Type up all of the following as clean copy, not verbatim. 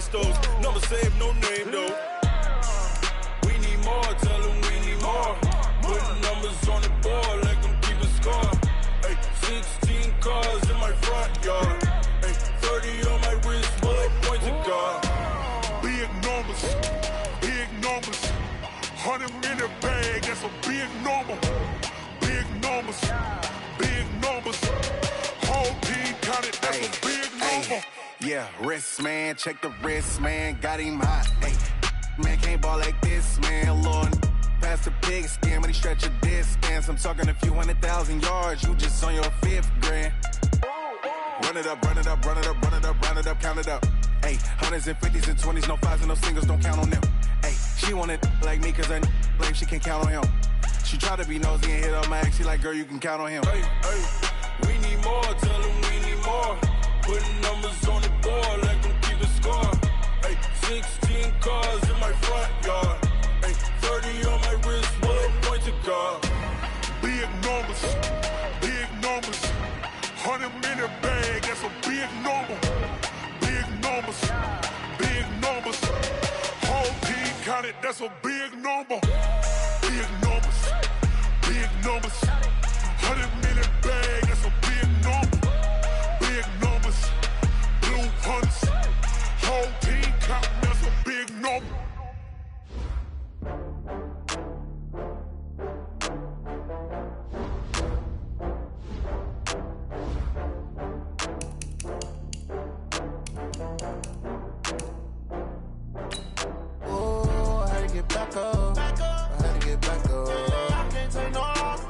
waste those. Number saved, no name though. We need more, tell them we need more. Putting numbers on the board, let them keep a score. Ay, 16 cars in my front yard. Ay, 30 on my wrist, bullet point to God. Big numbers, big numbers. 100 in the bag, that's a big number. Big numbers, big numbers. Whole team counted, that's a big number. Yeah, wrist man, check the wrist man, got him hot. Ay, man can't ball like this, man. Lord, past the pig skin when he stretch a distance. I'm talking a few 100,000 yards, you just on your 5th grand. Run it up, run it up, run it up, run it up, run it up, count it up. Ay, hundreds and 50s and 20s, no 5s and no singles, don't count on them. Ay, she want it like me, cause her blame, she can't count on him. She try to be nosy and hit up my ex, she like, girl, you can count on him. Hey, hey, we need more, tell them we need more. Putting numbers on the board, let them keep a score. Ay, 16 cars in my front yard. Ay, 30 on my wrist, bullet point to God. Big numbers, big numbers. 100 in the bag, that's a big number. Big numbers, big numbers. Whole team counted, that's a big number. Big numbers, big numbers. 100 in the bag, that's a big number. Big numbers, blue hunts. Whole team counting, that's a big number. Oh, I had to get back up. I had to get back up. I can't take no loss.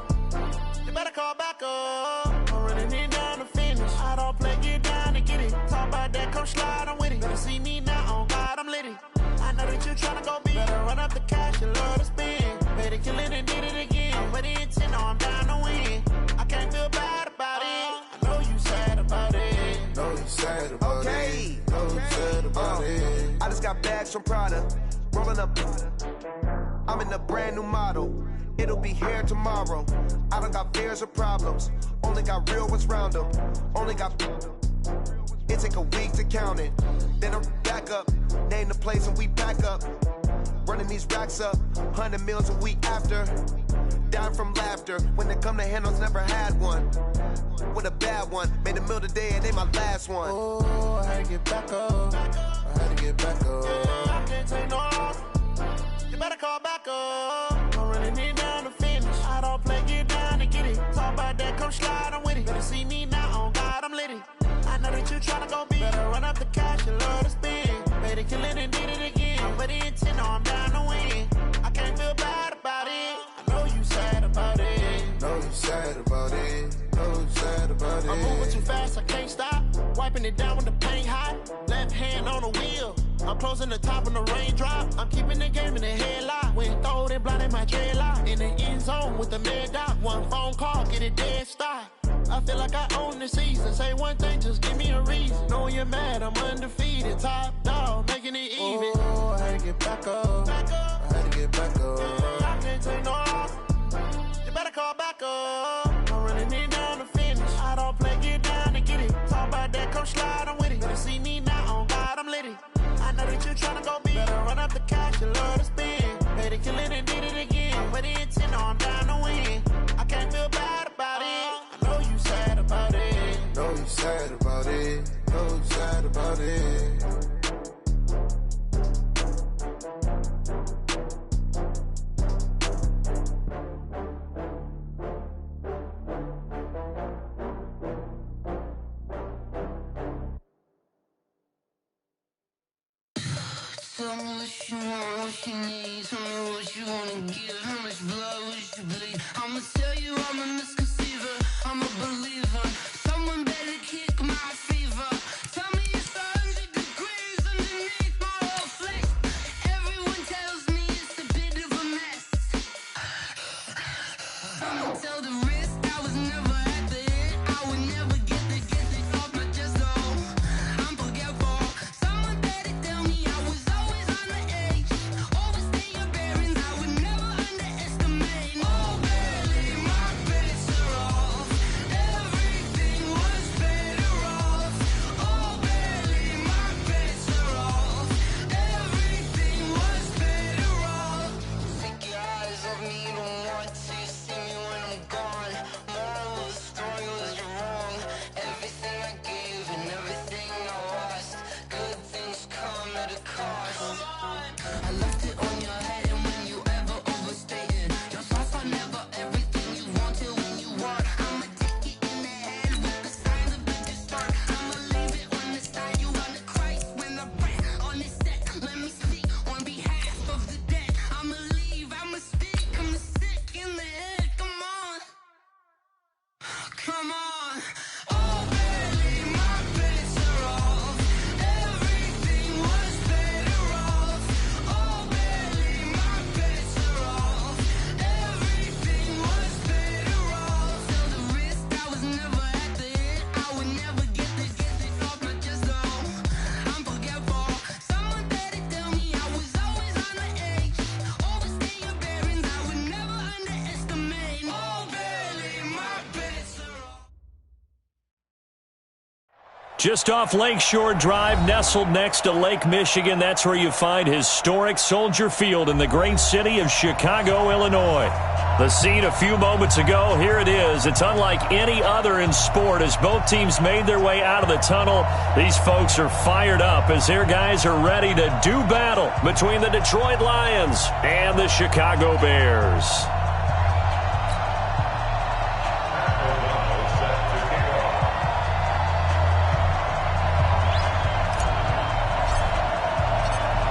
You better call back up. I'm running it down to finish. I don't play, get down to get it. Talk about that, come slide, I'm with it. Better see me now, on God, I'm lit it. I know that you tryna go big. Better run up the cash, you love to spend. Better kill it and did it again. But the intent, no, I'm down to win. I can't feel bad about it. I know you sad about it. Know you sad about it. Know you sad about it. I just got bags from Prada. Rolling up. I'm in a brand new model. It'll be here tomorrow. I don't got fears or problems. Only got real ones round them. Only got. It take a week to count it. Then I'm back up. Name the place and we pack up. Running these racks up. 100 meals a week after. Down from laughter. When it come to handles, never had one. With a bad one. Made a meal today and they my last one. Oh, I had to get back up. I had to get back up. I can't take no loss. You better call back up. I'm running it down to finish. I don't play, get down to get it. Talk about that, come slide, I'm with it. Better see me now, on God, I'm lit it. I know that you tryna go big. Better run up the cash, you love to spend. Better kill it and did it again. But the intent, no, I'm down to win. I can't feel bad about it. I know you sad about it. Know you sad about it. Know you sad about it. I'm moving too fast, I can't stop. Wiping it down when the paint hot. Left hand on the wheel. I'm closing the top when the raindrop. I'm keeping the game in the headlock. When throwed and blinded my dreadlock. In the end zone with the mad dot. One phone call, get it dead stop. I feel like I own the season. Say one thing, just give me a reason. Knowing you're mad, I'm undefeated. Top dog, making it even. Oh, I had to get back up. I had to get back up. I can't take no loss. You better call back up. I'm running it down to finish. I don't play, get down to get it. Talk about that, come slide, I'm with it. Better see me now, on God, I'm lit it. I know that you tryna go big. Better run up the cash, you love to spend. Better kill it and did it again. But the intent, no, I'm down to win. I can't feel bad about it. I know you sad about it. Know you sad about it. Know you sad about it. Tell me what you want, what you need. Tell me what you wanna give. How much blood would you bleed? I'ma tell you I'm a misconceiver. I'm a believer. Someone better kick my fever. Tell me it's 100 degrees underneath my whole flesh. Everyone tells me it's a bit of a mess. I'ma tell the risk I was never at the end. I would never get it off my chest. Oh, I'm forgetful. Someone better tell me I was always on the edge. Overstay your bearings. I would never underestimate. Just off Lakeshore Drive, nestled next to Lake Michigan, that's where you find historic Soldier Field in the great city of Chicago, Illinois. The scene a few moments ago, here it is. It's unlike any other in sport as both teams made their way out of the tunnel. These folks are fired up as their guys are ready to do battle between the Detroit Lions and the Chicago Bears.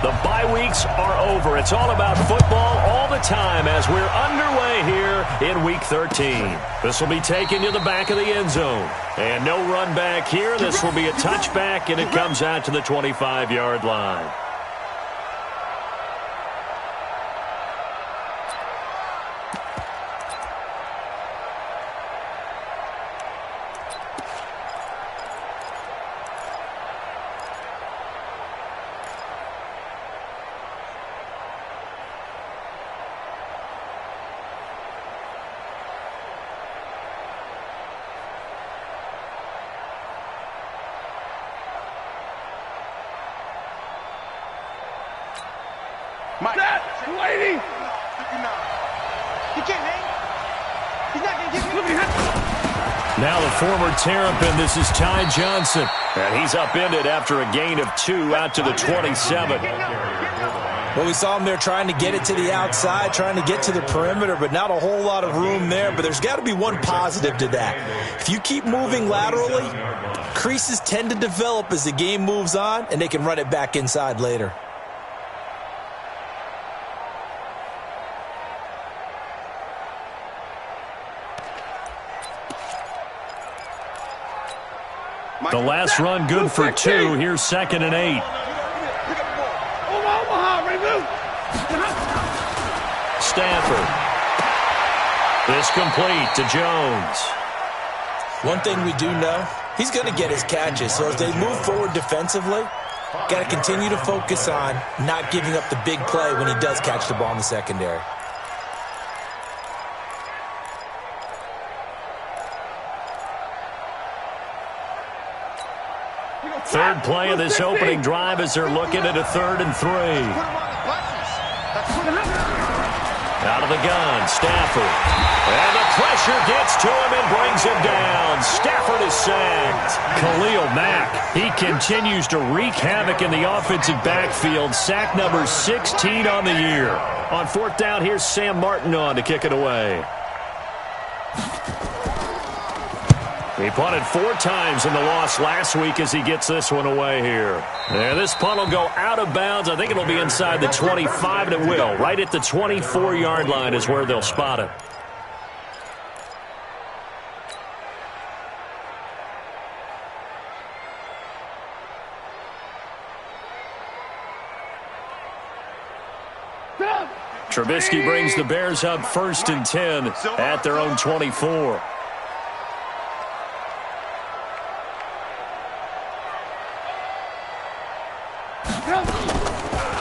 The bye weeks are over. It's all about football all the time as we're underway here in Week 13. This will be taken to the back of the end zone. And no run back here. This will be a touchback, and it comes out to the 25-yard line. Lady! He can't hang. He's not going to get me. Now the former Terrapin, this is Ty Johnson. And he's upended after a gain of 2 out to the 27. Well, we saw him there trying to get it to the outside, trying to get to the perimeter, but not a whole lot of room there. But there's got to be one positive to that. If you keep moving laterally, creases tend to develop as the game moves on, and they can run it back inside later. The last run good for 2. Here's 2nd and 8. Stafford. This complete to Jones. One thing we do know, he's going to get his catches. So as they move forward defensively, got to continue to focus on not giving up the big play when he does catch the ball in the secondary. Third play of this opening drive as they're looking at a 3rd and 3. Out of the gun, Stafford. And the pressure gets to him and brings him down. Stafford is sacked. Khalil Mack, he continues to wreak havoc in the offensive backfield. Sack number 16 on the year. On 4th down, here's Sam Martin on to kick it away. He punted 4 times in the loss last week as he gets this one away here. And this punt will go out of bounds. I think it'll be inside the 25, and it will. Right at the 24-yard line is where they'll spot it. Trubisky brings the Bears up 1st and 10 at their own 24.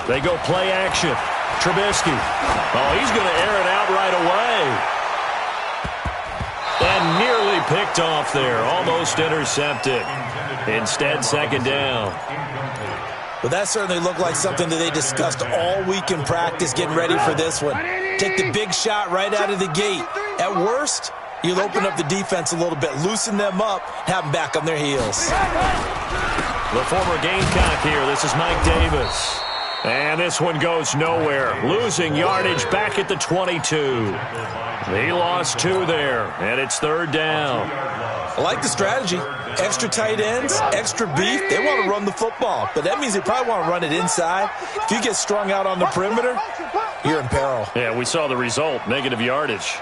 They go play action. Trubisky. Oh, he's going to air it out right away. And nearly picked off there. Almost intercepted. Instead, 2nd down. Well, that certainly looked like something that they discussed all week in practice, getting ready for this one. Take the big shot right out of the gate. At worst, you'll open up the defense a little bit, loosen them up, have them back on their heels. The former Gamecock here. This is Mike Davis. And this one goes nowhere. Losing yardage back at the 22. He lost 2 there, and it's 3rd down. I like the strategy. Extra tight ends, extra beef. They want to run the football, but that means they probably want to run it inside. If you get strung out on the perimeter, you're in peril. Yeah, we saw the result, negative yardage.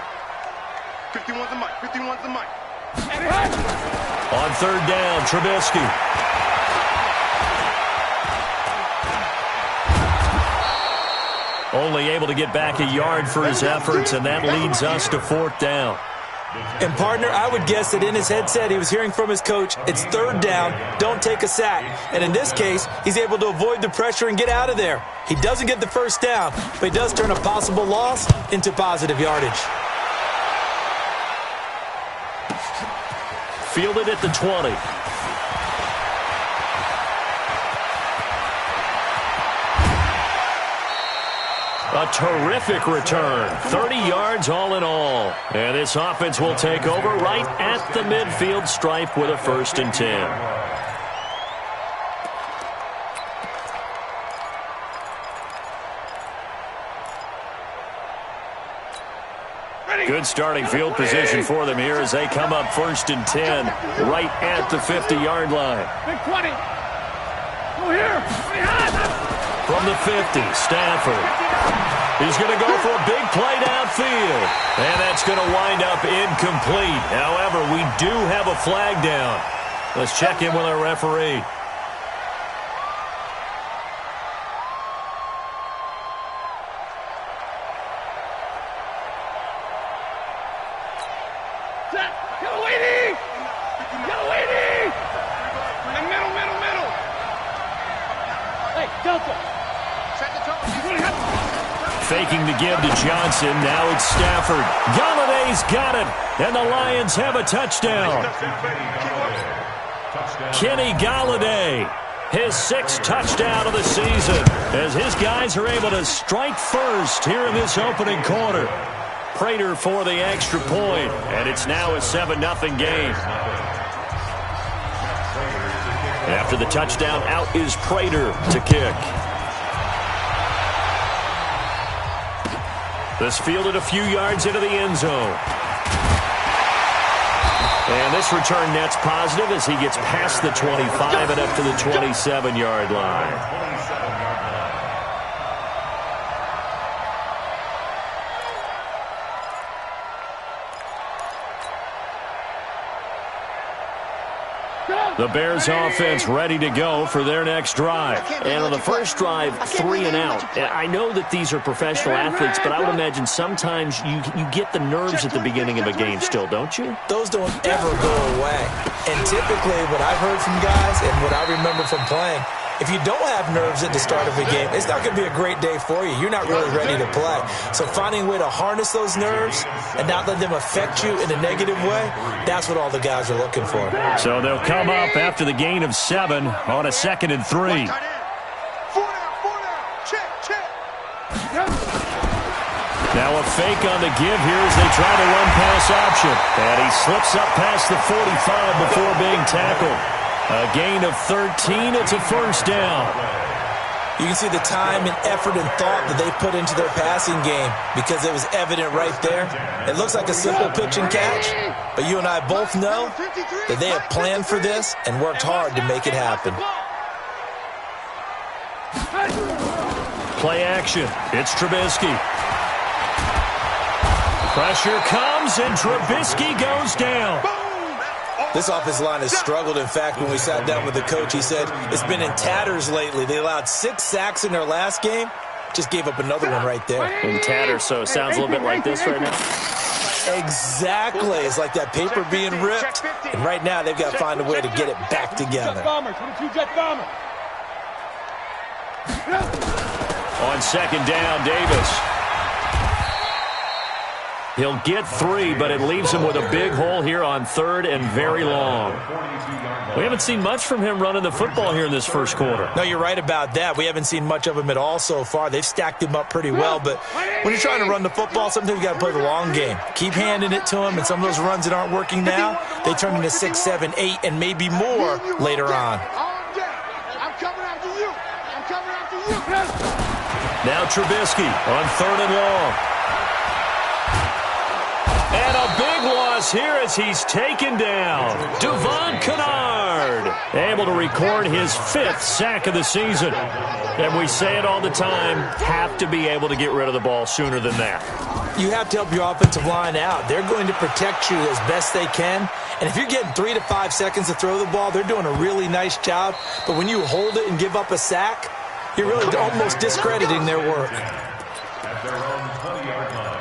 51's the mic, 51's the mic. On 3rd down, Trubisky. Only able to get back a yard for his efforts, and that leads us to 4th down. And, partner, I would guess that in his headset he was hearing from his coach, it's 3rd down, don't take a sack. And in this case, he's able to avoid the pressure and get out of there. He doesn't get the 1st down, but he does turn a possible loss into positive yardage. Fielded at the 20. A terrific return. 30 yards all in all. And this offense will take over right at the midfield stripe with a 1st and 10. Good starting field position for them here as they come up 1st and 10 right at the 50-yard line. Big 20. Go here. From the 50, Stafford. He's going to go for a big play downfield. And that's going to wind up incomplete. However, we do have a flag down. Let's check in with our referee. Faking the give to Johnson. Now it's Stafford. Galladay's got it. And the Lions have a touchdown. Kenny Galladay, his 6th touchdown of the season, as his guys are able to strike first here in this opening quarter. Prater for the extra point, and it's now a 7-0 game. After the touchdown, out is Prater to kick. This fielded a few yards into the end zone. And this return net's positive as he gets past the 25 and up to the 27-yard line. The Bears offense ready to go for their next drive. And on the first drive, 3 and out. I know that these are professional athletes, but I would imagine sometimes you get the nerves at the beginning of a game still, don't you? Those don't ever go away. And typically what I've heard from guys and what I remember from playing, if you don't have nerves at the start of a game, it's not going to be a great day for you. You're not really ready to play. So finding a way to harness those nerves and not let them affect you in a negative way, that's what all the guys are looking for. So they'll come up after the gain of 7 on a 2nd and 3. Now a fake on the give here as they try to run pass option. And he slips up past the 45 before being tackled. A gain of 13. It's a 1st down. You can see the time and effort and thought that they put into their passing game because it was evident right there. It looks like a simple pitch and catch, but you and I both know that they have planned for this and worked hard to make it happen. Play action. It's Trubisky. Pressure comes, and Trubisky goes down. This offensive line has struggled. In fact, when we sat down with the coach, he said it's been in tatters lately. They allowed 6 sacks in their last game. Just gave up another one right there. In tatters, so it sounds a little bit like this right now. Exactly. It's like that paper being ripped. And right now, they've got to find a way to get it back together. On 2nd down, Davis. He'll get 3, but it leaves him with a big hole here on 3rd and very long. We haven't seen much from him running the football here in this first quarter. No, you're right about that. We haven't seen much of him at all so far. They've stacked him up pretty well, but when you're trying to run the football, sometimes you got to play the long game. Keep handing it to him, and some of those runs that aren't working now, they turn into 6, 7, 8, and maybe more later on. I'm coming after you. I'm coming after you. Now Trubisky on 3rd and long. And a big loss here as he's taken down. Devon Kennard able to record his 5th sack of the season. And we say it all the time, have to be able to get rid of the ball sooner than that. You have to help your offensive line out. They're going to protect you as best they can. And if you're getting 3 to 5 seconds to throw the ball, they're doing a really nice job. But when you hold it and give up a sack, you're really almost discrediting their work. At their own 20-yard line.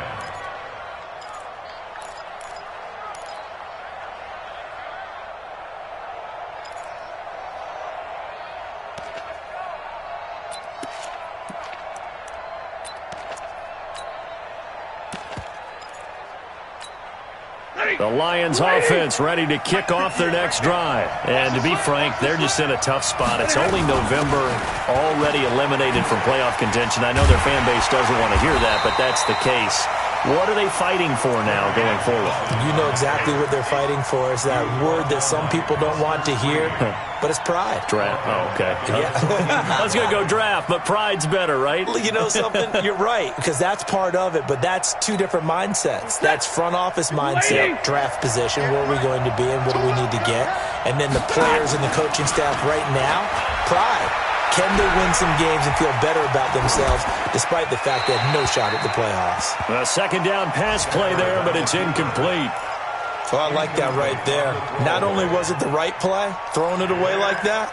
The Lions offense ready to kick off their next drive. And to be frank, they're just in a tough spot. It's only November, already eliminated from playoff contention. I know their fan base doesn't want to hear that, but that's the case. What are they fighting for now going forward? You know exactly what they're fighting for. Is that word that some people don't want to hear, but it's pride. Draft. Oh, okay. Yeah. I was going to go draft, but pride's better, right? You know something? You're right, because that's part of it, but that's two different mindsets. That's front office mindset, draft position, where are we going to be and what do we need to get? And then the players and the coaching staff right now, pride. Can they win some games and feel better about themselves despite the fact they have no shot at the playoffs? A second down pass play there, but it's incomplete. Well, I like that right there. Not only was it the right play, throwing it away like that,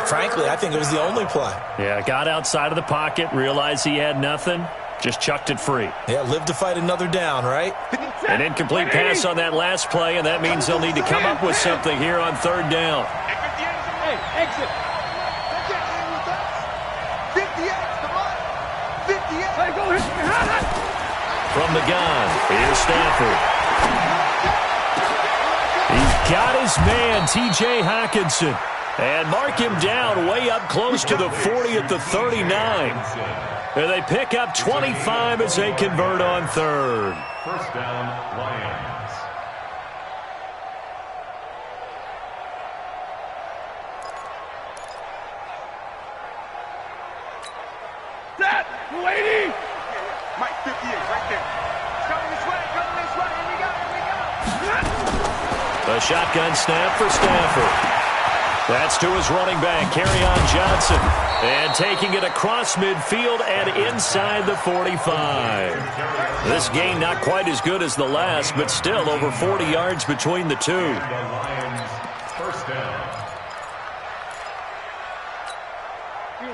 frankly, I think it was the only play. Yeah, got outside of the pocket, realized he had nothing, just chucked it free. Yeah, live to fight another down, right? An incomplete pass on that last play, and that means they'll need to come up with something here on third down. Hey, exit. From the gun, here's Stafford. He's got his man, T.J. Hockenson. And mark him down way up close to the 40 at the 39. And they pick up 25 as they convert on third. First down, Lions. Set! Lady! Mike, 58, right there. Coming this way, here we go. A shotgun snap for Stafford. That's to his running back, Kerryon Johnson. And taking it across midfield and inside the 45. This game not quite as good as the last, but still over 40 yards between the two. The Lions, first down.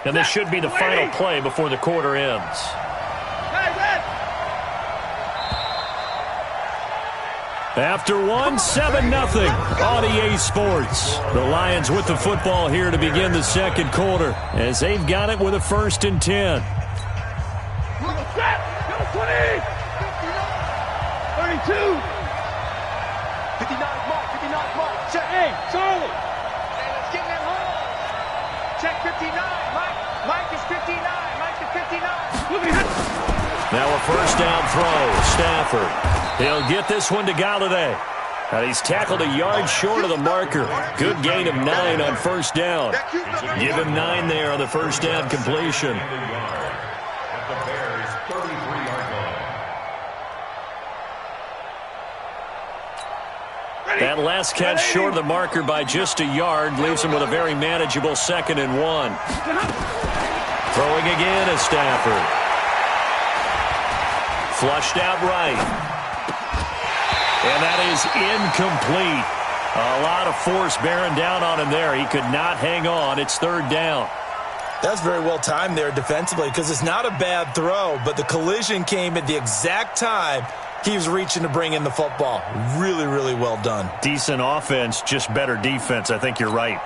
And this should be the final play before the quarter ends. After one, 7-0 on EA Sports. The Lions with the football here to begin the second quarter as they've got it with a 1st and 10. 20! 32! Mark. Check. Hey, Charlie! Hey, let's get that home. Check 59. Mike is 59. Mike is 59. Now a first down throw. Stafford. He'll get this one to Galladay. And he's tackled a yard short of the marker. Good gain of 9 on first down. Give him 9 there on the first down completion. At the Bears' 33-yard line. That last catch short of the marker by just a yard leaves him with a very manageable 2nd and 1. Throwing again is Stafford. Flushed out right. And that is incomplete. A lot of force bearing down on him there. He could not hang on. It's 3rd down. That's very well timed there defensively because it's not a bad throw, but the collision came at the exact time he was reaching to bring in the football. Really, really well done. Decent offense, just better defense. I think you're right.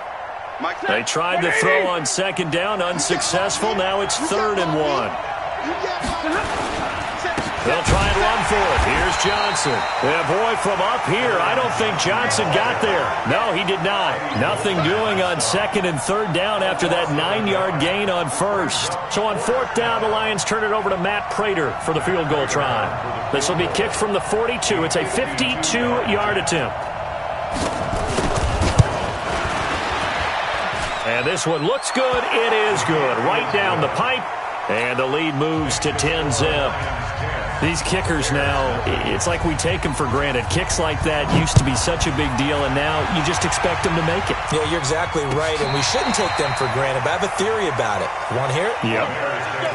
They tried to throw on 2nd down, unsuccessful. Now it's 3rd and 1. They'll try and run for it. Here's Johnson. Yeah, boy, from up here, I don't think Johnson got there. No, he did not. Nothing doing on 2nd and 3rd down after that 9-yard gain on 1st. So on 4th down, the Lions turn it over to Matt Prater for the field goal try. This will be kicked from the 42. It's a 52-yard attempt. And this one looks good. It is good. Right down the pipe. And the lead moves to 10-zip. These kickers now, it's like we take them for granted. Kicks like that used to be such a big deal, and now you just expect them to make it. Yeah, you're exactly right, and we shouldn't take them for granted, but I have a theory about it. You want to hear it? Yep.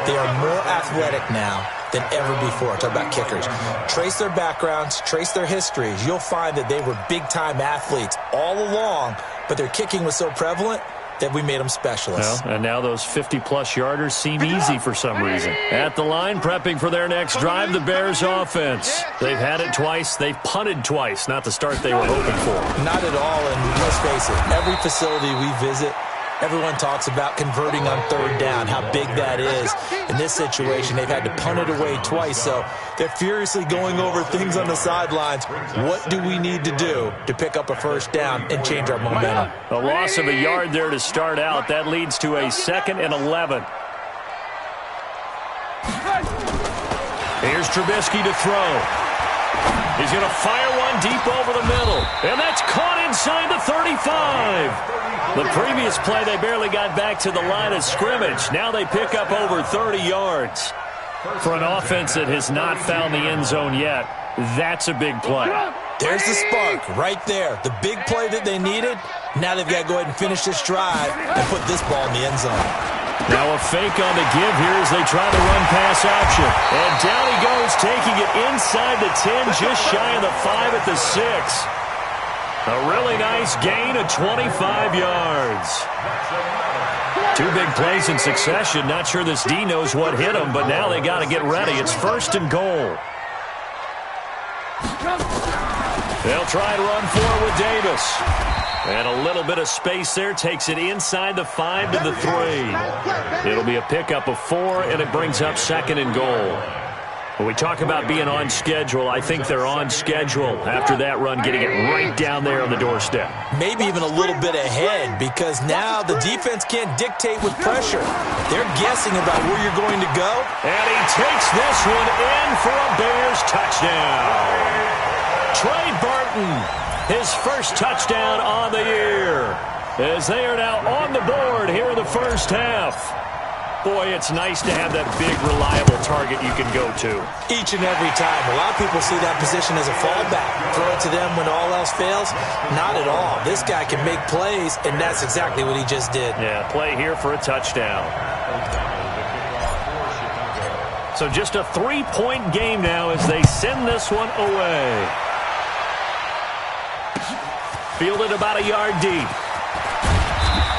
They are more athletic now than ever before. Talk about kickers. Trace their backgrounds, trace their histories. You'll find that they were big-time athletes all along, but their kicking was so prevalent that we made them specialists. Well, and now those 50-plus yarders seem easy for some reason. At the line, prepping for their next drive, the Bears offense. They've had it twice. They've punted twice. Not the start they were hoping for. Not at all, and let's face it, every facility we visit, Everyone talks about converting on third down, how big that is. In this situation, they've had to punt it away twice, so they're furiously going over things on the sidelines. What do we need to do to pick up a first down and change our momentum? A loss of a yard there to start out. That leads to a 2nd and 11. Here's Trubisky to throw. He's going to fire one deep over the middle. And that's caught inside the 35. The previous play, they barely got back to the line of scrimmage. Now they pick up over 30 yards. For an offense that has not found the end zone yet, that's a big play. There's the spark right there. The big play that they needed. Now they've got to go ahead and finish this drive and put this ball in the end zone. Now a fake on the give here as they try the run-pass option. And down he goes, taking it inside the 10, just shy of the 5 at the 6. A really nice gain of 25 yards. 2 big plays in succession. Not sure this D knows what hit him, but now they got to get ready. It's 1st and goal. They'll try and run forward with Davis. And a little bit of space there. Takes it inside the 5 to the 3. It'll be a pickup of 4, and it brings up 2nd and goal. When we talk about being on schedule, I think they're on schedule after that run, getting it right down there on the doorstep. Maybe even a little bit ahead, because now the defense can't dictate with pressure. They're guessing about where you're going to go. And he takes this one in for a Bears touchdown. Trey Burton, his first touchdown on the year, as they are now on the board here in the first half. Boy, it's nice to have that big, reliable target you can go to. Each and every time. A lot of people see that position as a fallback. Throw it to them when all else fails. Not at all. This guy can make plays, and that's exactly what he just did. Yeah, play here for a touchdown. So just a 3-point game now as they send this one away. Fielded about a yard deep.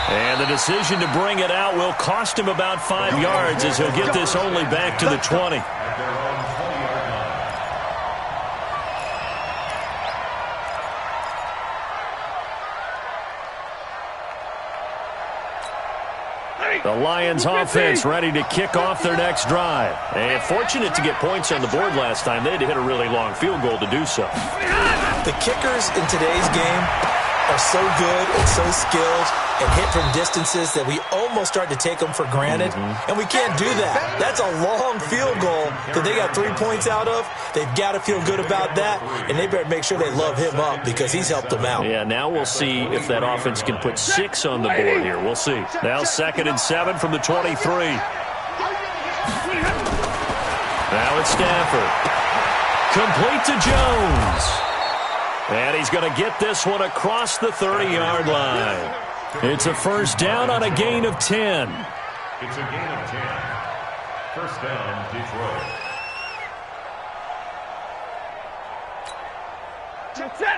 And the decision to bring it out will cost him about 5 yards as he'll get this only back to the 20. The Lions offense ready to kick off their next drive. And fortunate to get points on the board last time. They had to hit a really long field goal to do so. The kickers in today's game are so good and so skilled and hit from distances that we almost start to take them for granted. And we can't do that. That's a long field goal that they got 3 points out of. They've got to feel good about that, and they better make sure they love him up because he's helped them out. Yeah, now we'll see if that offense can put 6 on the board here. We'll see. Now 2nd and 7 from the 23. Now it's Stafford. Complete to Jones. And he's going to get this one across the 30-yard line. It's a first down on a gain of 10. It's a gain of 10. First down, Detroit.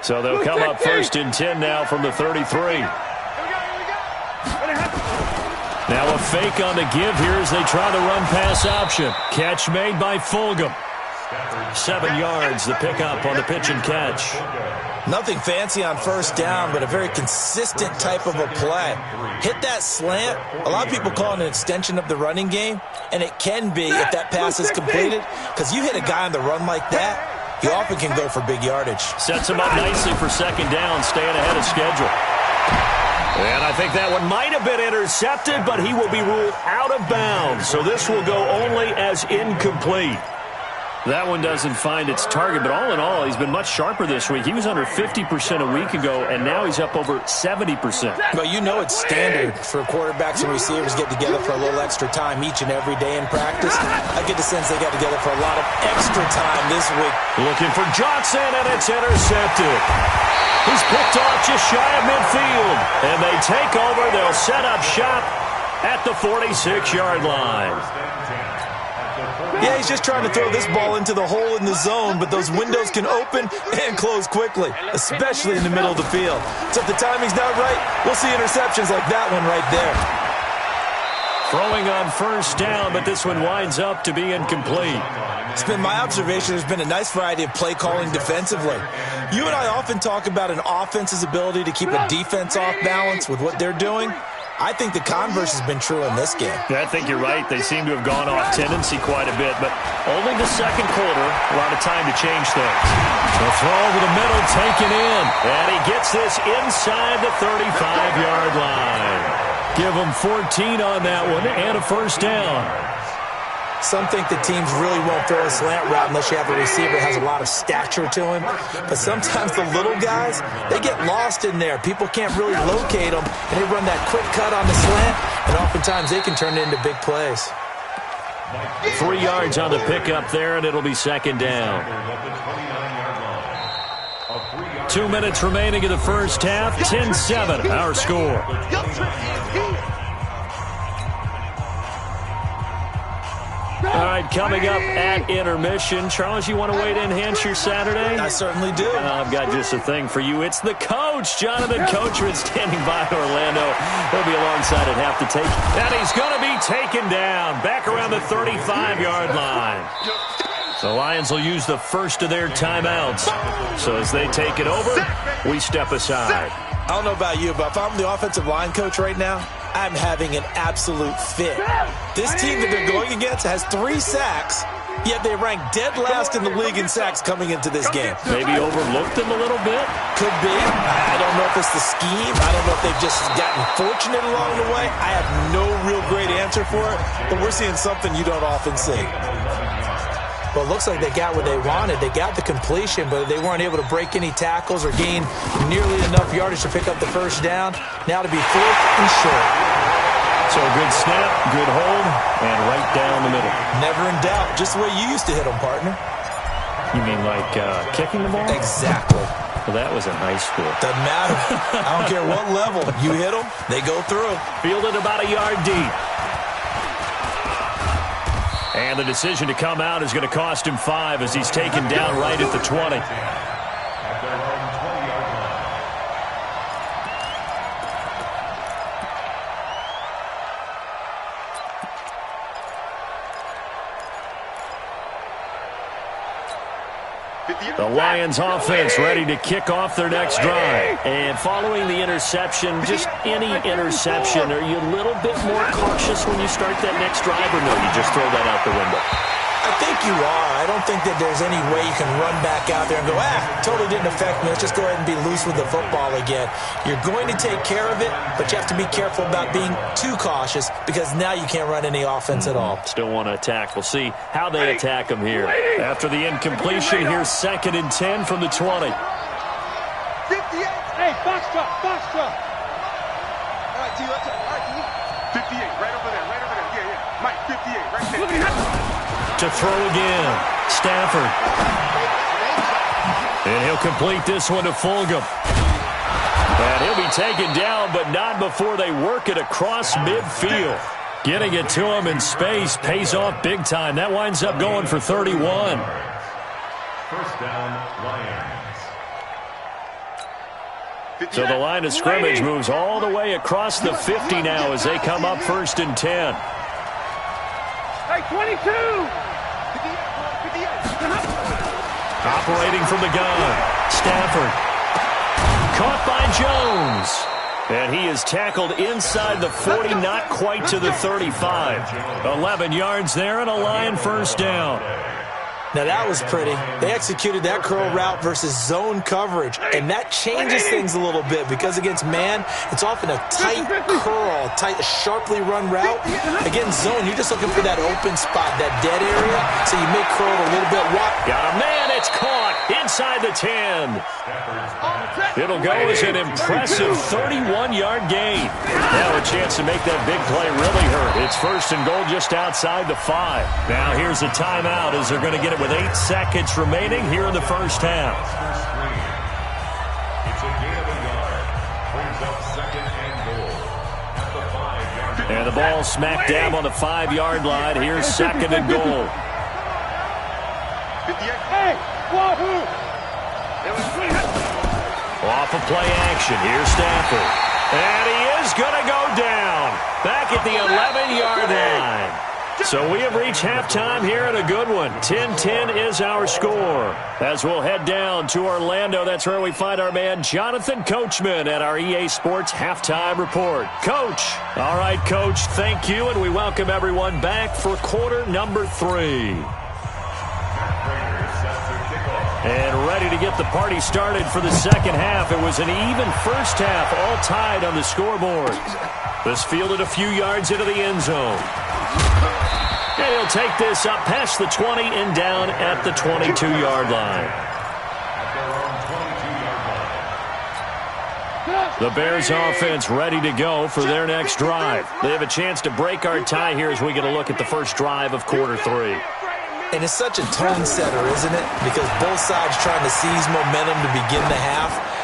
So they'll come up 1st and 10 now from the 33. Now a fake on the give here as they try the run-pass option. Catch made by Fulgham. 7 yards, the pickup on the pitch and catch. Nothing fancy on first down, but a very consistent type of a play. Hit that slant. A lot of people call it an extension of the running game, and it can be if that pass is completed, because you hit a guy on the run like that, you often can go for big yardage. Sets him up nicely for 2nd down, staying ahead of schedule. And I think that one might have been intercepted, but he will be ruled out of bounds. So this will go only as incomplete. That one doesn't find its target, but all in all, he's been much sharper this week. He was under 50% a week ago, and now he's up over 70%. Well, you know it's standard for quarterbacks and receivers get together for a little extra time each and every day in practice. I get the sense they got together for a lot of extra time this week. Looking for Johnson, and it's intercepted. He's picked off just shy of midfield, and they take over. They'll set up shop at the 46-yard line. Yeah, he's just trying to throw this ball into the hole in the zone, but those windows can open and close quickly, especially in the middle of the field. So if the timing's not right, we'll see interceptions like that one right there. Throwing on first down, but this one winds up to be incomplete. It's been my observation there's been a nice variety of play calling defensively. You and I often talk about an offense's ability to keep a defense off balance with what they're doing. I think the converse has been true in this game. I think you're right. They seem to have gone off tendency quite a bit, but only the second quarter, a lot of time to change things. The throw over the middle, taken in, and he gets this inside the 35-yard line. Give him 14 on that one and a first down. Some think the teams really won't throw a slant route unless you have a receiver that has a lot of stature to him. But sometimes the little guys, they get lost in there. People can't really locate them, and they run that quick cut on the slant, and oftentimes they can turn it into big plays. 3 yards on the pickup there, and it'll be second down. 2 minutes remaining in the first half. 10-7, our score. All right, coming up at intermission. Charles, you want to wait to enhance your Saturday? I certainly do. I've got just a thing for you. It's the coach, Jonathan Coachman, standing by in Orlando. He'll be alongside at half to take. And he's going to be taken down back around the 35-yard line. The Lions will use the first of their timeouts. So as they take it over, we step aside. I don't know about you, but if I'm the offensive line coach right now, I'm having an absolute fit. This team that they're going against has 3 sacks, yet they rank dead last in the league in sacks coming into this game. Maybe overlooked them a little bit? Could be. I don't know if it's the scheme. I don't know if they've just gotten fortunate along the way. I have no real great answer for it, but we're seeing something you don't often see. Well, it looks like they got what they wanted. They got the completion, but they weren't able to break any tackles or gain nearly enough yardage to pick up the first down. Now to be 4th and short. So a good snap, good hold, and right down the middle. Never in doubt. Just the way you used to hit them, partner. You mean like kicking the ball? Exactly. Well, that was in high school. Doesn't matter. I don't care what level. You hit them, they go through. Fielded about a yard deep. And the decision to come out is going to cost him 5 as he's taken down right at the 20. The Lions offense ready to kick off their next drive. And following the interception, just any interception, are you a little bit more cautious when you start that next drive, or no, you just throw that out the window? I think you are. I don't think that there's any way you can run back out there and go, totally didn't affect me. Let's just go ahead and be loose with the football again. You're going to take care of it, but you have to be careful about being too cautious because now you can't run any offense at all. Still want to attack. We'll see how they attack them here. After the incompletion, here's 2nd and 10 from the 20. 58. Hey, box drop. All right, T, let's go. All right, T. 58, right over there. Yeah. Mike, 58, right there. To throw again, Stafford. And he'll complete this one to Fulgham. And he'll be taken down, but not before they work it across midfield. Getting it to him in space pays off big time. That winds up going for 31. First down, Lions. So the line of scrimmage moves all the way across the 50 now as they come up 1st and 10. Hey, 22! Operating from the gun, Stafford. Caught by Jones. And he is tackled inside the 40, not quite to the 35. 11 yards there and a Lion first down. Now that was pretty. They executed that curl route versus zone coverage, and that changes things a little bit because against man, it's often a tight curl, sharply run route. Against zone, you're just looking for that open spot, that dead area, so you may curl it a little bit wide. Got a man, it's caught inside the 10. It'll go as an impressive 31-yard gain. Now a chance to make that big play really hurt. It's 1st and goal just outside the 5. Now here's a timeout as they're going to get it with 8 seconds remaining here in the first half. It's a gain of a yard. Brings up 2nd and goal at the 5-yard line. And the ball smack dab on the 5-yard line. Here's 2nd and goal. 58. Hey, wahoo! Off of play action. Here's Stafford. And he is going to go down. Back at the 11-yard line. So we have reached halftime here at a good one. 10-10 is our score. As we'll head down to Orlando, that's where we find our man Jonathan Coachman at our EA Sports Halftime Report. Coach. All right, Coach, thank you, and we welcome everyone back for quarter number 3. And ready to get the party started for the second half. It was an even first half, all tied on the scoreboard. This fielded a few yards into the end zone. And he'll take this up past the 20 and down at the 22-yard line. The Bears offense ready to go for their next drive. They have a chance to break our tie here as we get a look at the first drive of quarter 3. And it's such a tone setter, isn't it? Because both sides trying to seize momentum to begin the half.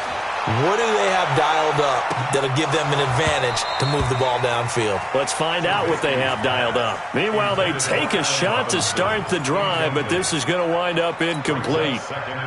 What do they have dialed up that'll give them an advantage to move the ball downfield? Let's find out what they have dialed up. Meanwhile, they take a shot to start the drive, but this is going to wind up incomplete.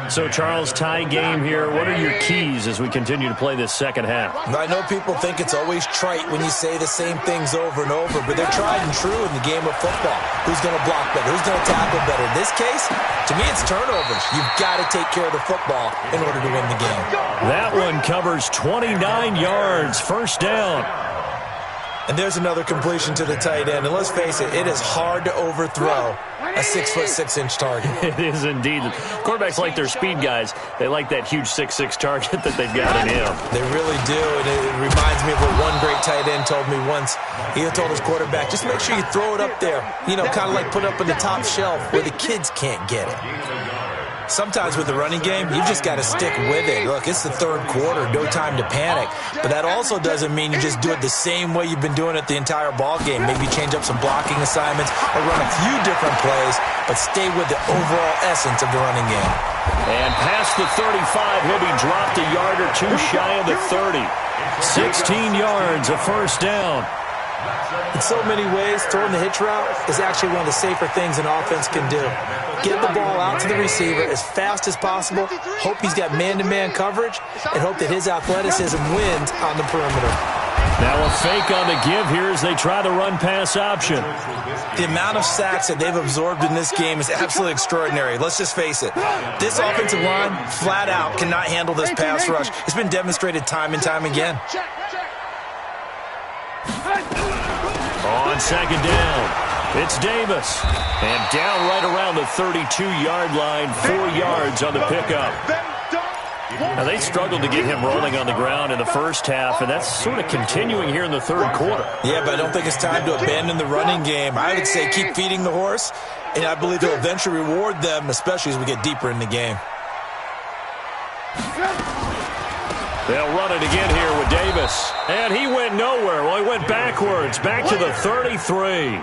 So, Charles, tie game here. What are your keys as we continue to play this second half? I know people think it's always trite when you say the same things over and over, but they're tried and true in the game of football. Who's going to block better? Who's going to tackle better? In this case, to me, it's turnovers. You've got to take care of the football in order to win the game. That one covers 29 yards, first down. And there's another completion to the tight end. And let's face it is hard to overthrow a 6'6" target. It is indeed. Quarterbacks like their speed guys. They like that huge 6'6" target that they've got in him. They really do. And it reminds me of what one great tight end told me once. He told his quarterback, just make sure you throw it up there. You know, kind of like put it up on the top shelf where the kids can't get it. Sometimes with the running game, you just got to stick with it. Look, it's the third quarter, no time to panic. But that also doesn't mean you just do it the same way you've been doing it the entire ball game. Maybe change up some blocking assignments or run a few different plays, but stay with the overall essence of the running game. And past the 35, he'll be dropped a yard or two shy of the 30. 16 yards, a first down. In so many ways, throwing the hitch route is actually one of the safer things an offense can do. Get the ball out to the receiver as fast as possible, hope he's got man-to-man coverage, and hope that his athleticism wins on the perimeter. Now a fake on the give here as they try the run-pass option. The amount of sacks that they've absorbed in this game is absolutely extraordinary. Let's just face it. This offensive line, flat out, cannot handle this pass rush. It's been demonstrated time and time again. On second down, it's Davis. And down right around the 32-yard line, 4 yards on the pickup. Now, they struggled to get him rolling on the ground in the first half, and that's sort of continuing here in the third quarter. Yeah, but I don't think it's time to abandon the running game. I would say keep feeding the horse, and I believe he'll eventually reward them, especially as we get deeper in the game. They'll run it again here with Davis. And he went nowhere. Well, he went backwards, back to the 33.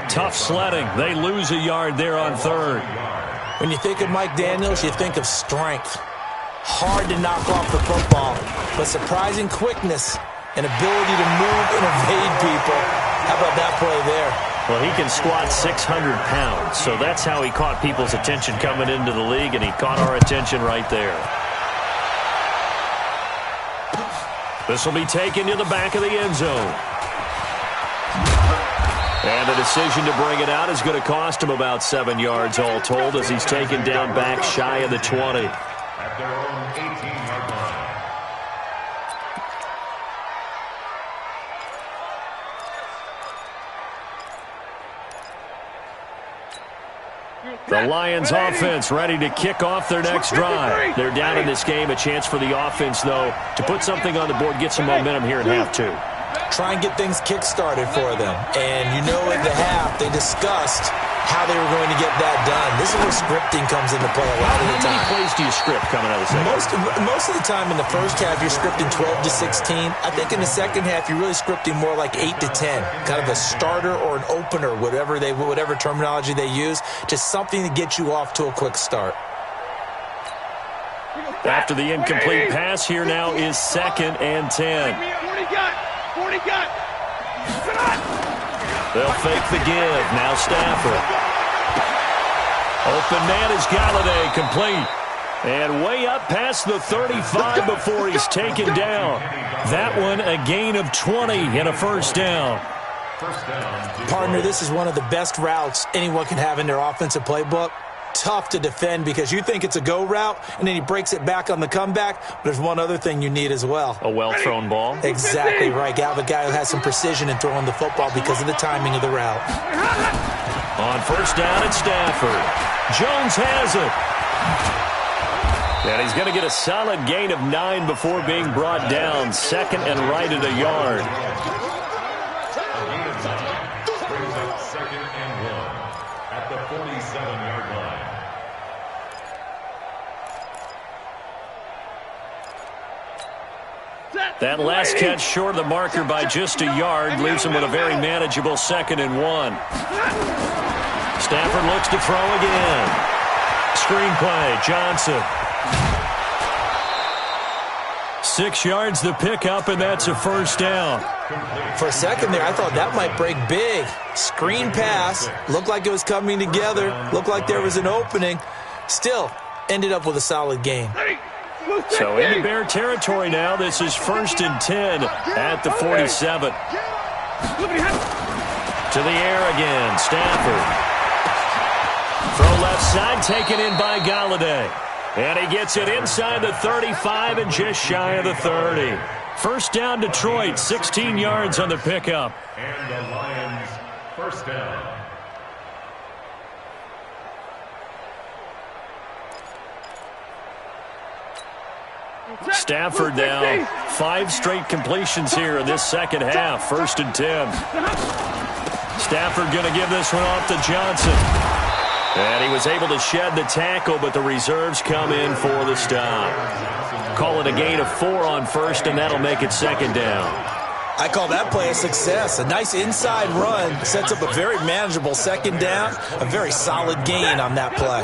Tough sledding. They lose a yard there on third. When you think of Mike Daniels, you think of strength. Hard to knock off the football, but surprising quickness and ability to move and evade people. How about that play there? Well, he can squat 600 pounds, so that's how he caught people's attention coming into the league, and he caught our attention right there. This will be taken to the back of the end zone. And the decision to bring it out is going to cost him about 7 yards all told as he's taken down back shy of the 20. At their own 18-yard line. The Lions offense ready to kick off their next drive. They're down in this game. A chance for the offense, though, to put something on the board, get some momentum here in half two. Try and get things kick-started for them. And you know at the half, they discussed how they were going to get that done. This is where scripting comes into play a lot of the time. How many plays do you script coming out of the second? Most of the time in the first half, you're scripting 12 to 16. I think in the second half, you're really scripting more like 8 to 10. Kind of a starter or an opener, whatever terminology they use. Just something to get you off to a quick start. After the incomplete pass, here now is 2nd and 10. 40 got. They'll fake the give. Now Stafford. Open man is Galladay, complete. And way up past the 35 before he's taken down. That one a gain of 20 and a first down. First down. Partner, this is one of the best routes anyone can have in their offensive playbook. Tough to defend because you think it's a go route, and then he breaks it back on the comeback. But there's one other thing you need as well. A well-thrown ball. Exactly right. You have a guy who has some precision in throwing the football because of the timing of the route. On first down, it's Stafford. Jones has it. And he's going to get a solid gain of 9 before being brought down. Second and right at a yard. Brings up second and 1 at the 47-yard line. That last catch short of the marker by just a yard leaves him with a very manageable second and 1. Stafford looks to throw again. Screen play, Johnson. 6 yards the pickup, and that's a first down. For a second there, I thought that might break big. Screen pass. Looked like it was coming together. Looked like there was an opening. Still, ended up with a solid gain. So into Bear territory now. This is 1st and 10 at the 47. To the air again, Stafford. Throw left side, taken in by Galladay. And he gets it inside the 35 and just shy of the 30. First down, Detroit, 16 yards on the pickup. And the Lions, first down. Stafford now, 5 straight completions here in this second half. 1st and 10. Stafford going to give this one off to Johnson. And he was able to shed the tackle, but the reserves come in for the stop. Call it a gain of 4 on first, and that'll make it second down. I call that play a success. A nice inside run sets up a very manageable second down. A very solid gain on that play.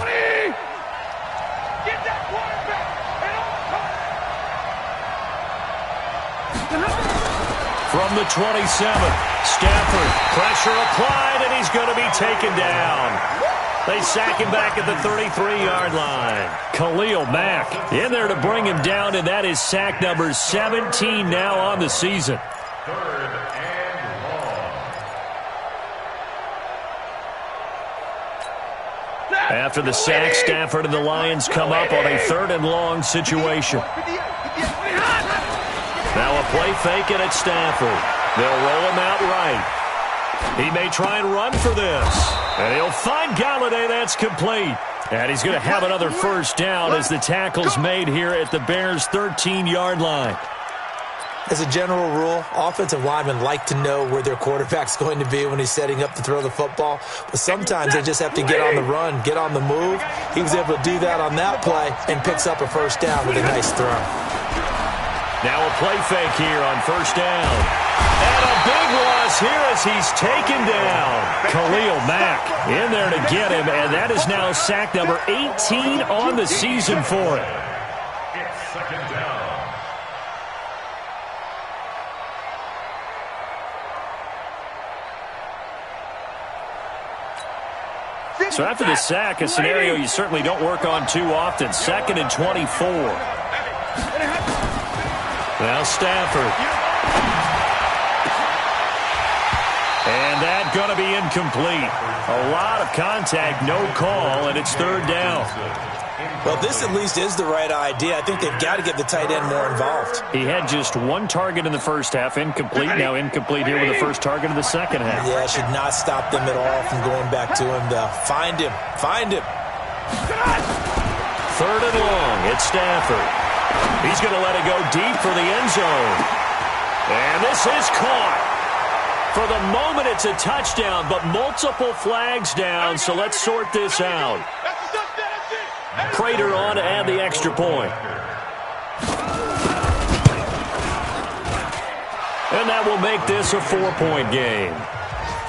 From the 27, Stafford, pressure applied, and he's going to be taken down. They sack him back at the 33-yard line. Khalil Mack in there to bring him down, and that is sack number 17 now on the season. 3rd and long. After the sack, Stafford and the Lions come up on a 3rd and long situation. Now a play fake, and it's Stafford. They'll roll him out right. He may try and run for this. And he'll find Galladay. That's complete. And he's going to have another first down as the tackle's made here at the Bears' 13-yard line. As a general rule, offensive linemen like to know where their quarterback's going to be when he's setting up to throw the football. But sometimes they just have to get on the run, get on the move. He was able to do that on that play and picks up a first down with a nice throw. Now a play fake here on first down. And a big loss here as he's taken down. Khalil Mack in there to get him, and that is now sack number 18 on the season for him. It's second down. So after the sack, a scenario you certainly don't work on too often. 2nd and 24. Now Stafford. And that going to be incomplete. A lot of contact, no call, and it's 3rd down. Well, this at least is the right idea. I think they've got to get the tight end more involved. He had just 1 target in the first half, incomplete. Now incomplete here with the first target of the second half. Yeah, should not stop them at all from going back to him, though. Find him. Find him. 3rd and long. It's Stafford. He's going to let it go deep for the end zone. And this is caught. For the moment, it's a touchdown, but multiple flags down, so let's sort this out. Prater on to add the extra point. And that will make this a 4-point game.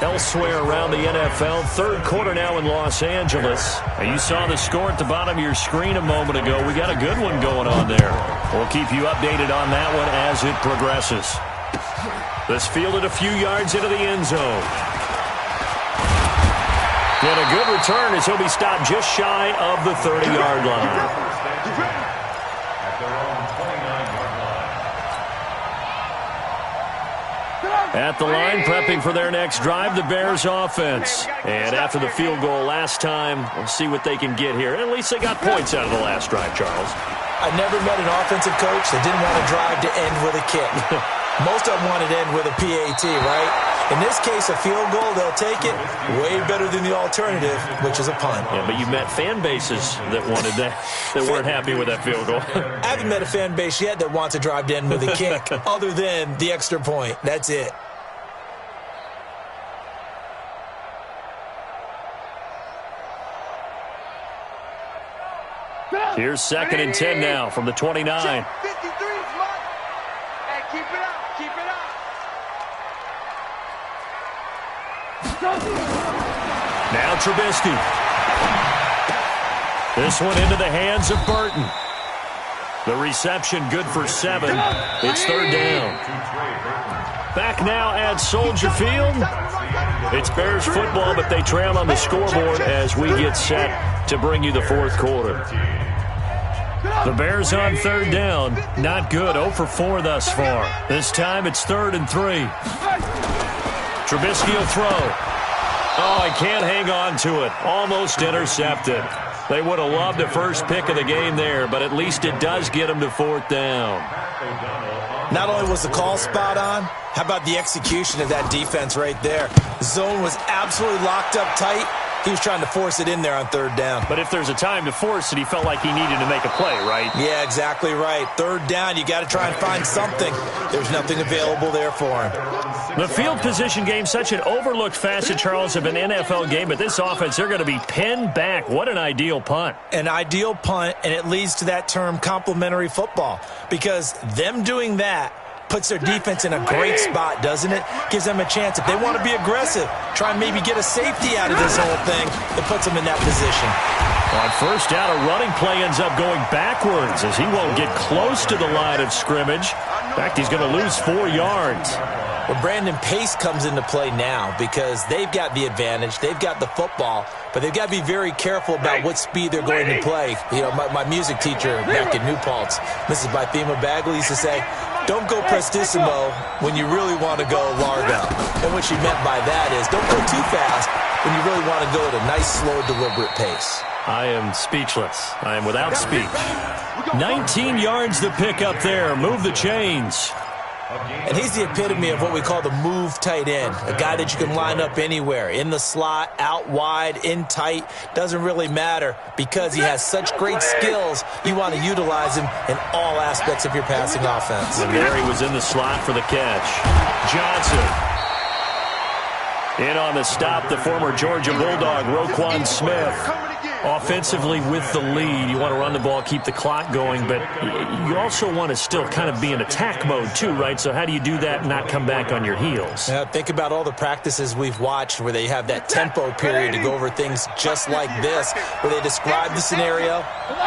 Elsewhere around the NFL, 3rd quarter now in Los Angeles. And you saw the score at the bottom of your screen a moment ago. We got a good one going on there. We'll keep you updated on that one as it progresses. This fielded a few yards into the end zone. And a good return as he'll be stopped just shy of the 30-yard line. At the line, prepping for their next drive, the Bears offense. And after the field goal last time, we'll see what they can get here. At least they got points out of the last drive, Charles. I never met an offensive coach that didn't want to drive to end with a kick. Most of them wanted to end with a PAT, right? In this case, a field goal, they'll take it. Way better than the alternative, which is a punt. Yeah, but you met fan bases that wanted that, that weren't happy with that field goal. I haven't met a fan base yet that wants to drive to end with a kick, other than the extra point. That's it. Here's 2nd and 10 now from the 29. 53 is marked. Hey, keep it up. Keep it up. Now Trubisky. This one into the hands of Burton. The reception good for 7. It's 3rd down. Back now at Soldier Field. It's Bears football, but they trail on the scoreboard as we get set to bring you the 4th quarter. The Bears on 3rd down. Not good. 0 for 4 thus far. This time it's 3rd and 3. Trubisky will throw. Oh, he can't hang on to it. Almost intercepted. They would have loved the first pick of the game there, but at least it does get them to 4th down. Not only was the call spot on, how about the execution of that defense right there? The zone was absolutely locked up tight. He was trying to force it in there on 3rd down. But if there's a time to force it, he felt like he needed to make a play, right? Yeah, exactly right. 3rd down, you got to try and find something. There's nothing available there for him. The field position game, such an overlooked facet, Charles, of an NFL game, but this offense, they're going to be pinned back. What an ideal punt. An ideal punt, and it leads to that term complementary football, because them doing that puts their defense in a great spot, doesn't it? Gives them a chance. If they want to be aggressive, try and maybe get a safety out of this whole thing, it puts them in that position. On 1st down, a running play ends up going backwards as he won't get close to the line of scrimmage. In fact, he's going to lose 4 yards. Well, Brandon, pace comes into play now because they've got the advantage. They've got the football, but they've got to be very careful about what speed they're going to play. You know, my music teacher back in New Paltz, Mrs. Bythema Bagley, used to say, don't go prestissimo when you really want to go largo. And what she meant by that is don't go too fast when you really want to go at a nice, slow, deliberate pace. I am speechless. I am without speech. 19 yards to pick up there. Move the chains. And he's the epitome of what we call the move tight end, a guy that you can line up anywhere, in the slot, out wide, in tight, doesn't really matter because he has such great skills. You want to utilize him in all aspects of your passing offense. And there he was in the slot for the catch. Johnson. In on the stop, the former Georgia Bulldog, Roquan Smith. Offensively with the lead, you want to run the ball, keep the clock going, but you also want to still kind of be in attack mode too, right? So how do you do that and not come back on your heels? Yeah, think about all the practices we've watched where they have that tempo period to go over things just like this, where they describe the scenario,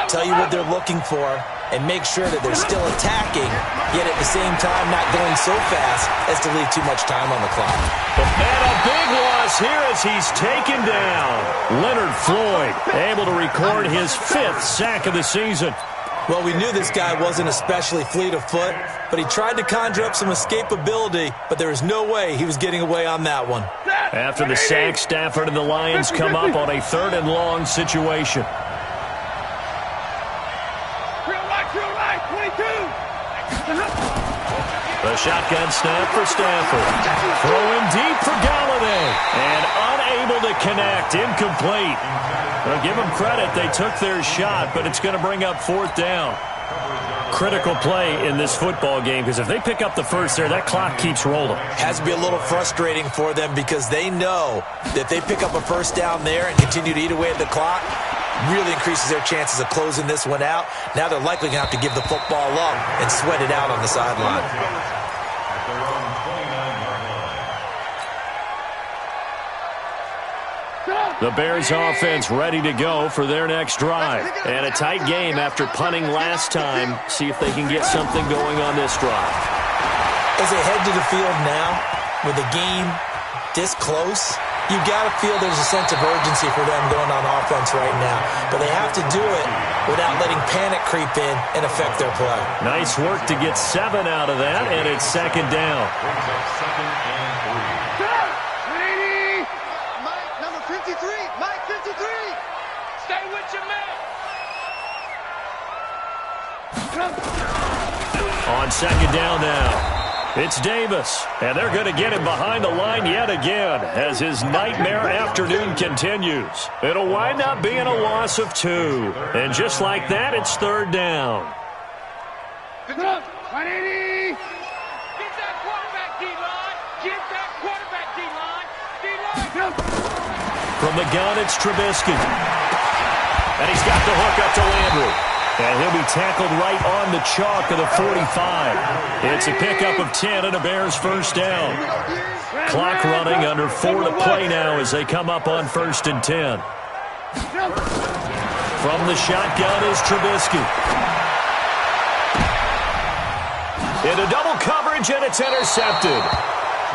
tell you what they're looking for, and make sure that they're still attacking, yet at the same time not going so fast as to leave too much time on the clock. And a big loss here as he's taken down. Leonard Floyd able to record his 5th sack of the season. Well, we knew this guy wasn't especially fleet of foot, but he tried to conjure up some escapability, but there was no way he was getting away on that one. After the sack, Stafford and the Lions come up on a 3rd and long situation. The shotgun snap for Stafford. Throwing deep for Galladay. And unable to connect. Incomplete. Well, give them credit. They took their shot, but it's going to bring up 4th down. Critical play in this football game because if they pick up the first there, that clock keeps rolling. Has to be a little frustrating for them because they know that if they pick up a 1st down there and continue to eat away at the clock, really increases their chances of closing this one out. Now they're likely going to have to give the football up and sweat it out on the sideline. The Bears offense ready to go for their next drive. And a tight game after punting last time. See if they can get something going on this drive. As they head to the field now, with the game this close, you got to feel there's a sense of urgency for them going on offense right now. But they have to do it without letting panic creep in and affect their play. Nice work to get 7 out of that, and it's second down. Brings up 2nd and 3. Mike, number 53. Mike, 53. Stay with your man. On second down now. It's Davis, and they're going to get him behind the line yet again as his nightmare afternoon continues. It'll wind up being a loss of 2. And just like that, it's third down. 180. Get that quarterback, D-line. Get that quarterback, D-line. D-line. From the gun, it's Trubisky. And he's got the hook up to Landry. And he'll be tackled right on the chalk of the 45. It's a pickup of 10 and a Bears first down. Clock running under 4 to play now as they come up on 1st and 10. From the shotgun is Trubisky. Into double coverage, and it's intercepted.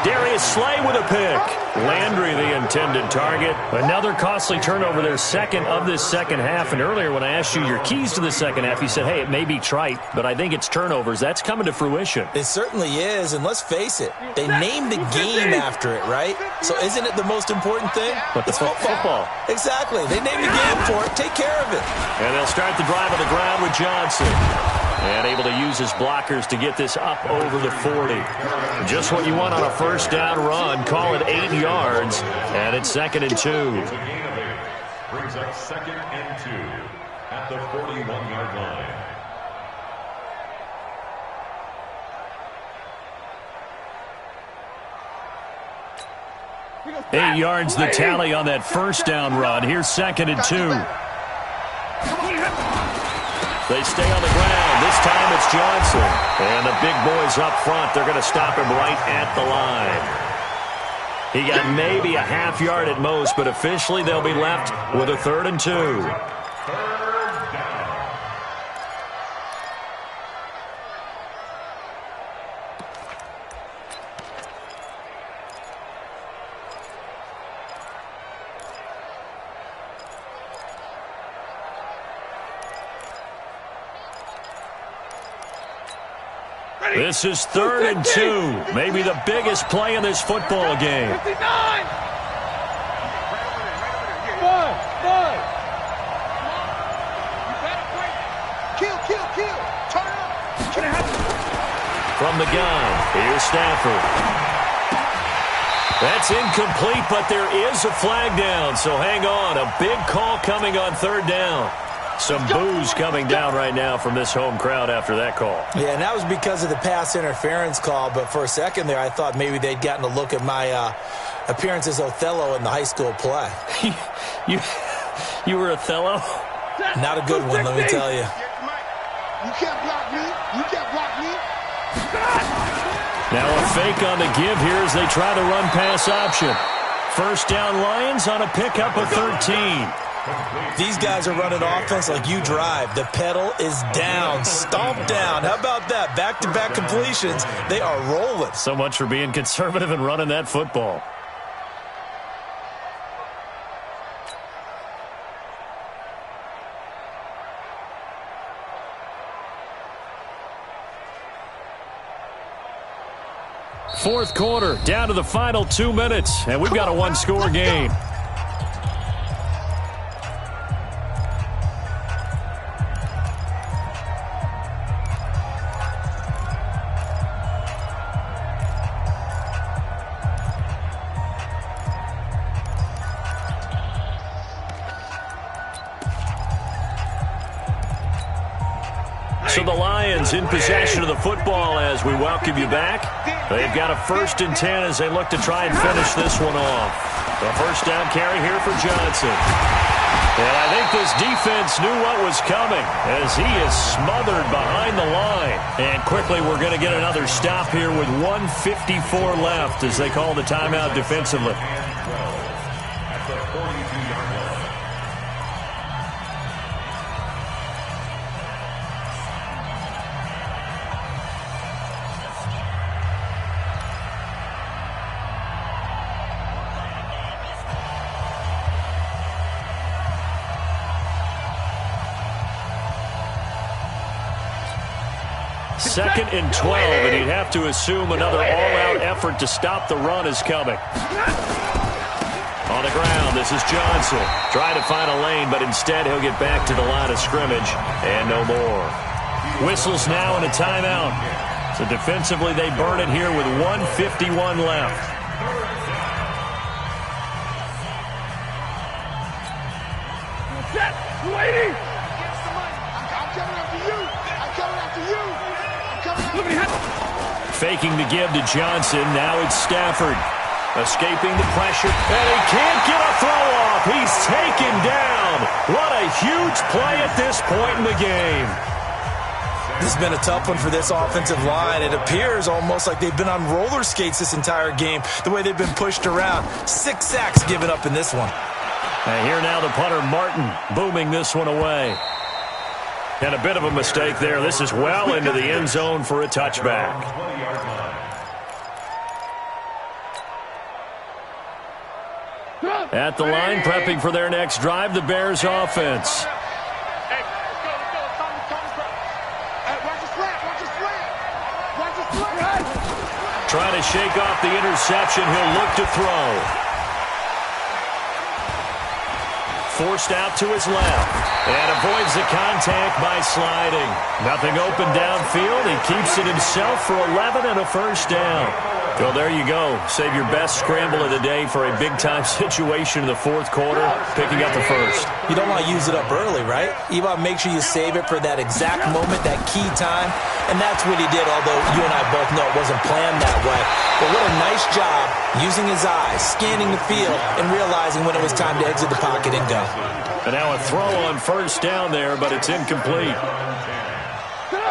Darius Slay with a pick. Landry, the intended target. Another costly turnover, their second of this second half. And earlier when I asked you your keys to the second half, you said, hey, it may be trite, but I think it's turnovers. That's coming to fruition. It certainly is, and let's face it, they named the game after it, right? So isn't it the most important thing? But it's football. Exactly. They named the game for it. Take care of it. And they'll start the drive on the ground with Johnson. And able to use his blockers to get this up over the 40. Just what you want on a first down run. Call it 8 yards. And it's 2nd and 2. Brings up 2nd and 2 at the 41-yard line. 8 yards the tally on that first down run. Here's 2nd and 2. They stay on the ground. This time it's Johnson. And the big boys up front, they're going to stop him right at the line. He got maybe a half yard at most, but officially they'll be left with a 3rd and 2. This is 3rd and 2. Maybe the biggest play in this football game. 59. Kill. Turn up. From the gun, here's Stafford. That's incomplete, but there is a flag down, so hang on. A big call coming on 3rd down. Some boos coming down right now from this home crowd after that call. Yeah, and that was because of the pass interference call, but for a second there I thought maybe they'd gotten a look at my appearance as Othello in the high school play. You were Othello? Not a good one, let me tell you. You can't block me. Now a fake on the give here as they try the run-pass option. First down Lions on a pickup of 13. These guys are running offense like you drive. The pedal is down, stomped down. How about that? Back-to-back completions. They are rolling. So much for being conservative and running that football. Fourth quarter, down to the final 2 minutes, and we've got a one-score game. So the Lions in possession of the football as we welcome you back. They've got a 1st and 10 as they look to try and finish this one off. The first down carry here for Johnson. And I think this defense knew what was coming as he is smothered behind the line. And quickly we're going to get another stop here with 1:54 left as they call the timeout defensively. At the 42-yard line. 2nd and 12, and you'd have to assume another all-out effort to stop the run is coming. On the ground, this is Johnson. Trying to find a lane, but instead he'll get back to the line of scrimmage, and no more. Whistles now and a timeout. So defensively, they burn it here with 1:51 left. Lady! Faking the give to Johnson. Now it's Stafford. Escaping the pressure. And he can't get a throw off. He's taken down. What a huge play at this point in the game. This has been a tough one for this offensive line. It appears almost like they've been on roller skates this entire game, the way they've been pushed around. 6 sacks given up in this one. And here now the punter, Martin, booming this one away. And a bit of a mistake there. This is well into the end zone for a touchback. At the line, prepping for their next drive, the Bears offense. Trying to shake off the interception. He'll look to throw. Forced out to his left. And avoids the contact by sliding. Nothing open downfield. He keeps it himself for 11 and a first down. Well, there you go. Save your best scramble of the day for a big-time situation in the fourth quarter, picking up the first. You don't want to use it up early, right? You want to make sure you save it for that exact moment, that key time. And that's what he did, although you and I both know it wasn't planned that way. But what a nice job using his eyes, scanning the field, and realizing when it was time to exit the pocket and go. And now a throw on first down there, but it's incomplete.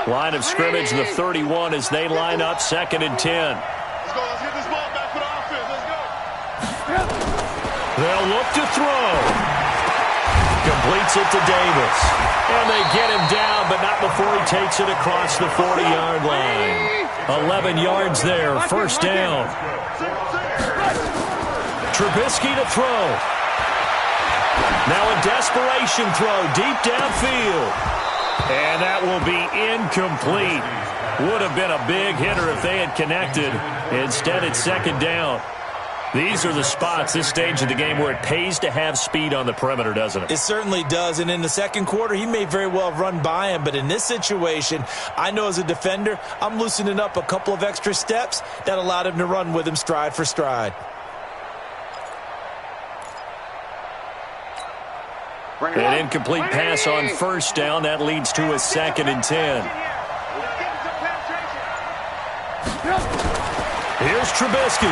Line of scrimmage, the 31 as they line up 2nd and 10. Let's get this ball back for the offense. Let's go. They'll look to throw. Completes it to Davis. And they get him down, but not before he takes it across the 40-yard line. 11 yards there, first down. Trubisky to throw. Now a desperation throw deep downfield. And that will be incomplete. Would have been a big hitter if they had connected. Instead, it's 2nd down. These are the spots, this stage of the game, where it pays to have speed on the perimeter, doesn't it? It certainly does, and in the second quarter, he may very well have run by him, but in this situation, I know as a defender, I'm loosening up a couple of extra steps that allowed him to run with him stride for stride. An incomplete pass on first down. That leads to a 2nd and 10. Here's Trubisky.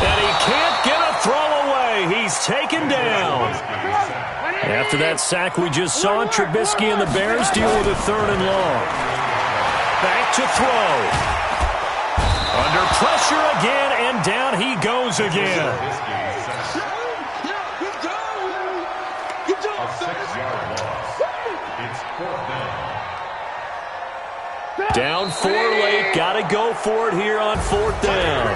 And he can't get a throw away. He's taken down. After that sack we just saw, Trubisky and the Bears deal with a 3rd and long. Back to throw. Under pressure again, and down he goes again. Down 4 late. Got to go for it here on 4th down.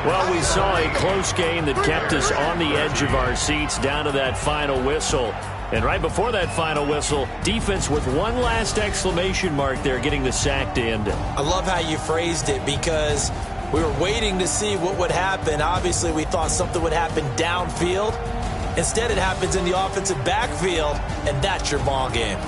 Well, we saw a close game that kept us on the edge of our seats down to that final whistle. And right before that final whistle, defense with one last exclamation mark there, getting the sack to end it. I love how you phrased it, because we were waiting to see what would happen. Obviously, we thought something would happen downfield. Instead, it happens in the offensive backfield, and that's your ball game.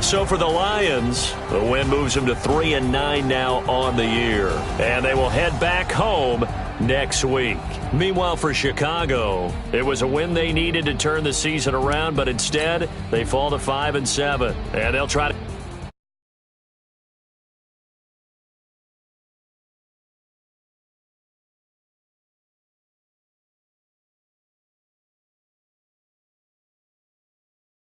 So for the Lions, the win moves them to 3-9 now on the year. And they will head back home next week. Meanwhile, for Chicago, it was a win they needed to turn the season around, but instead they fall to 5-7. And they'll try to